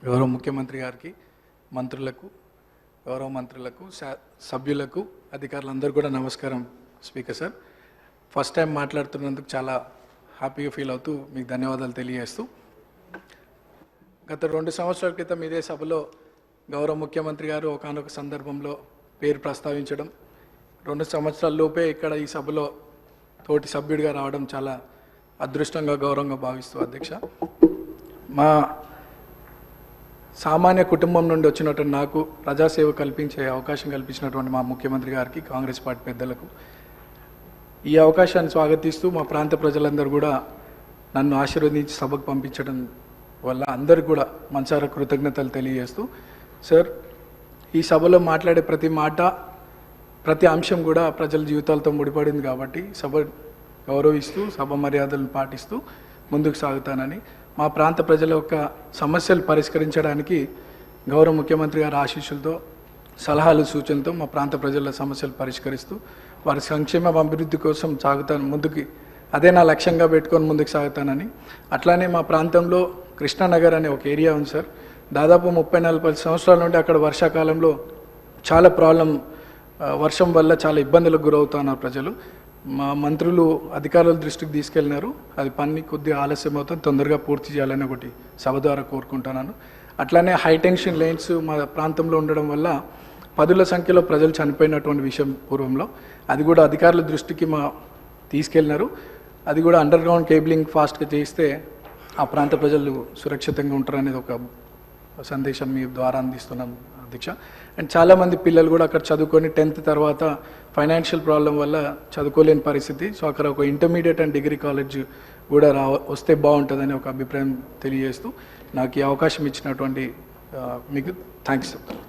గౌరవ ముఖ్యమంత్రి గారికి, మంత్రులకు, గౌరవ మంత్రులకు, సభ్యులకు, అధికారులందరూ కూడా నమస్కారం. స్పీకర్ సార్, ఫస్ట్ టైం మాట్లాడుతున్నందుకు చాలా హ్యాపీగా ఫీల్ అవుతూ మీకు ధన్యవాదాలు తెలియజేస్తూ, గత 2 సంవత్సరాల క్రితం ఇదే సభలో గౌరవ ముఖ్యమంత్రి గారు ఒకానొక సందర్భంలో పేరు ప్రస్తావించడం, 2 సంవత్సరాల లోపే ఇక్కడ ఈ సభలో తోటి సభ్యుడిగా రావడం చాలా అదృష్టంగా, గౌరవంగా భావిస్తూ అధ్యక్ష, మా సామాన్య కుటుంబం నుండి వచ్చినటువంటి నాకు ప్రజాసేవ కల్పించే అవకాశం కల్పించినటువంటి మా ముఖ్యమంత్రి గారికి, కాంగ్రెస్ పార్టీ పెద్దలకు ఈ అవకాశాన్ని స్వాగతిస్తూ మా ప్రాంత ప్రజలందరూ కూడా నన్ను ఆశీర్వదించి సభకు పంపించడం వల్ల అందరికీ కూడా మనసారా కృతజ్ఞతలు తెలియజేస్తూ, సార్ ఈ సభలో మాట్లాడే ప్రతి మాట, ప్రతి అంశం కూడా ప్రజల జీవితాలతో ముడిపడింది కాబట్టి సభ గౌరవిస్తూ, సభ మర్యాదలను పాటిస్తూ ముందుకు సాగుతానని, మా ప్రాంత ప్రజల యొక్క సమస్యలు పరిష్కరించడానికి గౌరవ ముఖ్యమంత్రి గారి ఆశీస్సులతో, సలహాలు, సూచనలతో మా ప్రాంత ప్రజల సమస్యలు పరిష్కరిస్తూ వారి సంక్షేమ అభివృద్ధి కోసం సాగుతాను ముందుకి, అదే నా లక్ష్యంగా పెట్టుకొని ముందుకు సాగుతానని. అట్లానే మా ప్రాంతంలో కృష్ణానగర్ అనే ఒక ఏరియా ఉంది సార్, దాదాపు 30-40 సంవత్సరాల నుండి అక్కడ వర్షాకాలంలో చాలా వర్షం వల్ల చాలా ఇబ్బందులకు గురవుతున్నారు ప్రజలు. మా మంత్రులు అధికారుల దృష్టికి తీసుకెళ్ళినారు, అది పని కొద్దిగా ఆలస్యం అవుతుంది, తొందరగా పూర్తి చేయాలని ఒకటి సభ ద్వారా కోరుకుంటున్నాను. అట్లానే హైటెన్షన్ లైన్స్ మా ప్రాంతంలో ఉండడం వల్ల 10ల సంఖ్యలో ప్రజలు చనిపోయినటువంటి విషయం పూర్వంలో, అది కూడా అధికారుల దృష్టికి తీసుకెళ్ళినారు. అది కూడా అండర్ గ్రౌండ్ కేబులింగ్ ఫాస్ట్గా చేస్తే ఆ ప్రాంత ప్రజలు సురక్షితంగా ఉంటారనేది ఒక సందేశం మీ ద్వారా అందిస్తున్నాం అధ్యక్ష. అండ్ చాలామంది పిల్లలు కూడా అక్కడ చదువుకొని 10th తర్వాత ఫైనాన్షియల్ ప్రాబ్లం వల్ల చదువుకోలేని పరిస్థితి. సో అక్కడ ఒక ఇంటర్మీడియట్ అండ్ డిగ్రీ కాలేజ్ కూడా వస్తే బాగుంటుందని ఒక అభిప్రాయం తెలియజేస్తూ నాకు ఈ అవకాశం ఇచ్చినటువంటి మీకు థ్యాంక్స్.